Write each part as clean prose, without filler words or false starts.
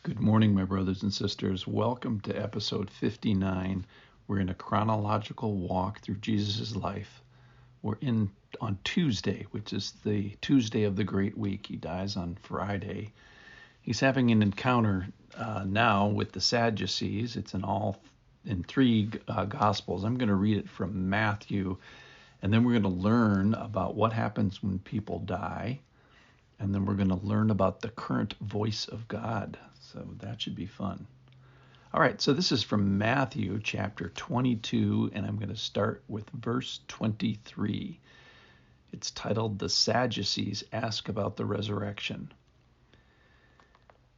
Good morning, my brothers and sisters. Welcome to episode 59. We're in a chronological walk through Jesus' life. We're on Tuesday, which is the Tuesday of the Great Week. He dies on Friday. He's having an encounter now with the Sadducees. It's in three Gospels. I'm going to read it from Matthew, and then we're going to learn about what happens when people die. And then we're going to learn about the current voice of God. So that should be fun. All right, so this is from Matthew chapter 22, and I'm going to start with verse 23. It's titled, "The Sadducees Ask About the Resurrection."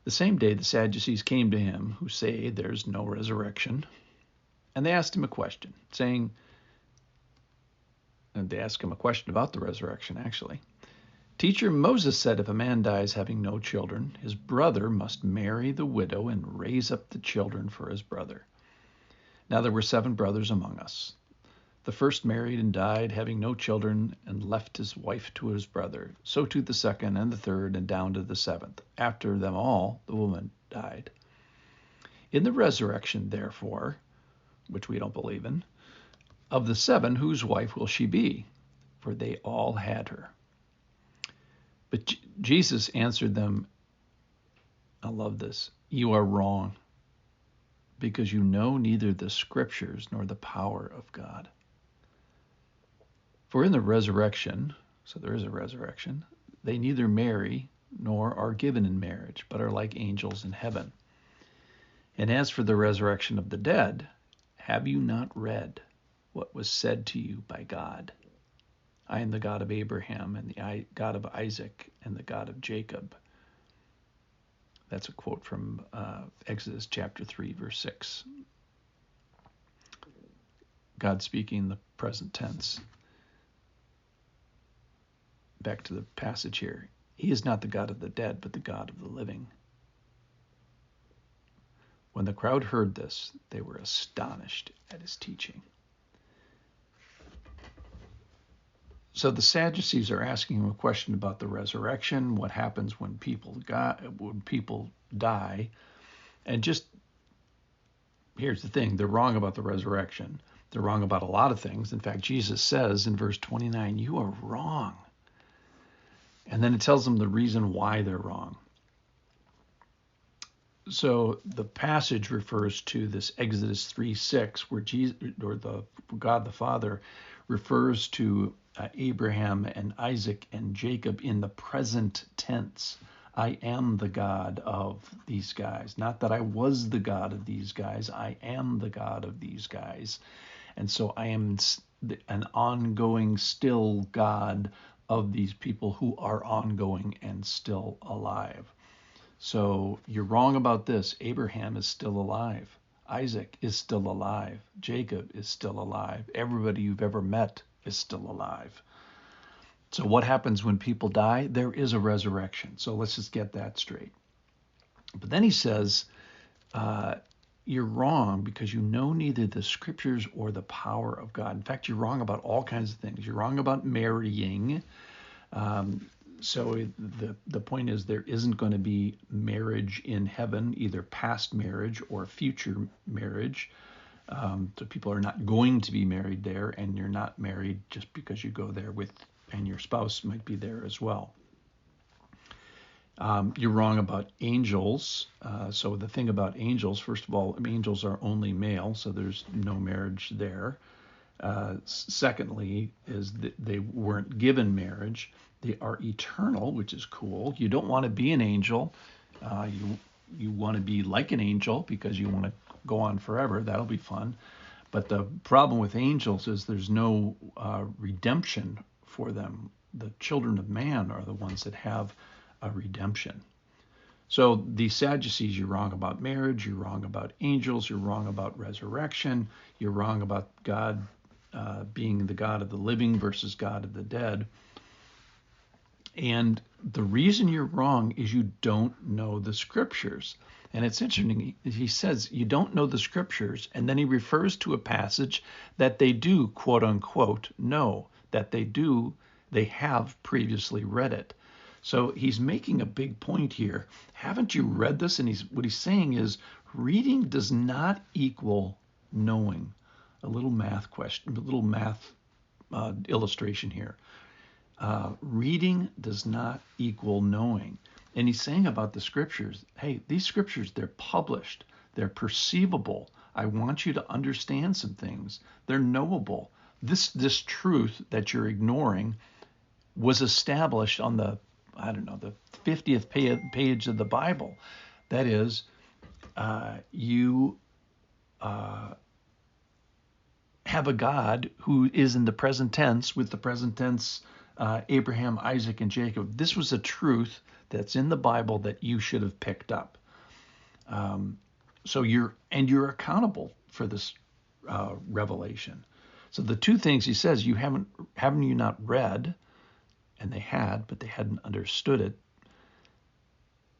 The same day the Sadducees came to him, who say there's no resurrection, and they asked him a question, saying, and they asked him a question about the resurrection, actually. "Teacher, Moses said if a man dies having no children, his brother must marry the widow and raise up the children for his brother. Now there were 7 brothers among us. The first married and died having no children and left his wife to his brother. So too the second and the third and down to the 7th. After them all, the woman died. In the resurrection, therefore, which we don't believe in, of the 7, whose wife will she be? For they all had her." But Jesus answered them, I love this, "You are wrong, because you know neither the scriptures nor the power of God. For in the resurrection," so there is a resurrection, "they neither marry nor are given in marriage, but are like angels in heaven. And as for the resurrection of the dead, have you not read what was said to you by God? I am the God of Abraham and the God of Isaac and the God of Jacob." That's a quote from Exodus chapter 3, verse 6. God speaking in the present tense. Back to the passage here. He is not the God of the dead, but the God of the living. When the crowd heard this, they were astonished at his teaching. So the Sadducees are asking him a question about the resurrection, what happens when people die. And just, here's the thing, they're wrong about the resurrection. They're wrong about a lot of things. In fact, Jesus says in verse 29, "You are wrong." And then it tells them the reason why they're wrong. So the passage refers to this Exodus 3:6, where God the Father refers to Abraham and Isaac and Jacob in the present tense. I am the God of these guys. Not that I was the God of these guys. I am the God of these guys. And so I am an ongoing still God of these people who are ongoing and still alive. So you're wrong about this. Abraham is still alive. Isaac is still alive. Jacob is still alive. Everybody you've ever met is still alive. So what happens when people die? There is a resurrection. So let's just get that straight. But then he says, you're wrong because you know neither the scriptures or the power of God. In fact, you're wrong about all kinds of things. You're wrong about marrying. So the point is there isn't going to be marriage in heaven, either past marriage or future marriage. So people are not going to be married there, and you're not married just because you go there and your spouse might be there as well. You're wrong about angels. So the thing about angels, first of all, angels are only male, so there's no marriage there. Secondly, is that they weren't given marriage. They are eternal, which is cool. You don't want to be an angel. You want to be like an angel because you want to go on forever. That'll be fun. But the problem with angels is there's no redemption for them. The children of man are the ones that have a redemption. So the Sadducees, you're wrong about marriage, you're wrong about angels, you're wrong about resurrection, you're wrong about God being the God of the living versus God of the dead. And the reason you're wrong is you don't know the scriptures. And it's interesting, he says you don't know the scriptures, and then he refers to a passage that they do, quote unquote, know, that they have previously read it. So he's making a big point here. Haven't you read this? And what he's saying is reading does not equal knowing. A little math question, a little math illustration here. Reading does not equal knowing. And he's saying about the scriptures, hey, these scriptures, they're published. They're perceivable. I want you to understand some things. They're knowable. This truth that you're ignoring was established on the 50th page of the Bible. That is, you have a God who is in the present tense, with the present tense Abraham, Isaac, and Jacob. This was a truth that's in the Bible that you should have picked up. So you're accountable for this revelation. So the two things he says, haven't you not read? And they had, but they hadn't understood it,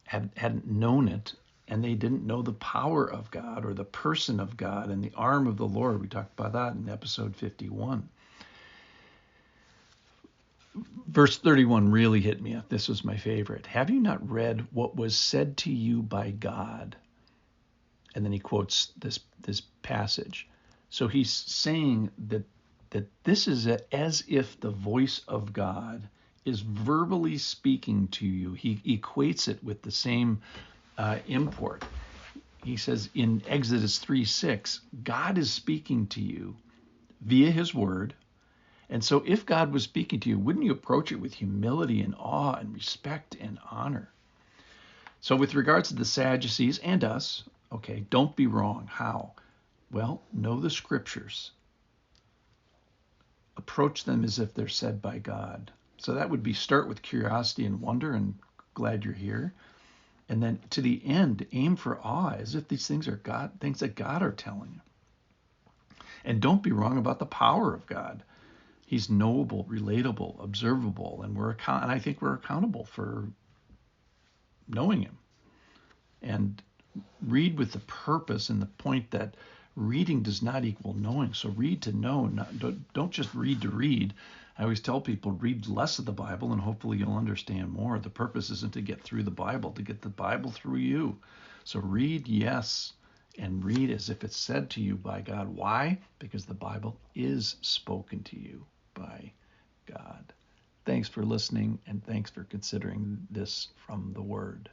hadn't known it, and they didn't know the power of God or the person of God and the arm of the Lord. We talked about that in episode 51. Verse 31 really hit me. This was my favorite. Have you not read what was said to you by God? And then he quotes this passage. So he's saying that this is as if the voice of God is verbally speaking to you. He equates it with the same import. He says in Exodus 3:6, God is speaking to you via his word. And so if God was speaking to you, wouldn't you approach it with humility and awe and respect and honor? So with regards to the Sadducees and us, okay, don't be wrong. How? Well, know the scriptures. Approach them as if they're said by God. So that would be start with curiosity and wonder and glad you're here. And then to the end, aim for awe as if these things are God, things that God are telling you. And don't be wrong about the power of God. He's knowable, relatable, observable, and I think we're accountable for knowing him. And read with the purpose and the point that reading does not equal knowing. So read to know, don't just read to read. I always tell people, read less of the Bible and hopefully you'll understand more. The purpose isn't to get through the Bible, to get the Bible through you. So read, yes, and read as if it's said to you by God. Why? Because the Bible is spoken to you by God. Thanks for listening, and thanks for considering this from the Word.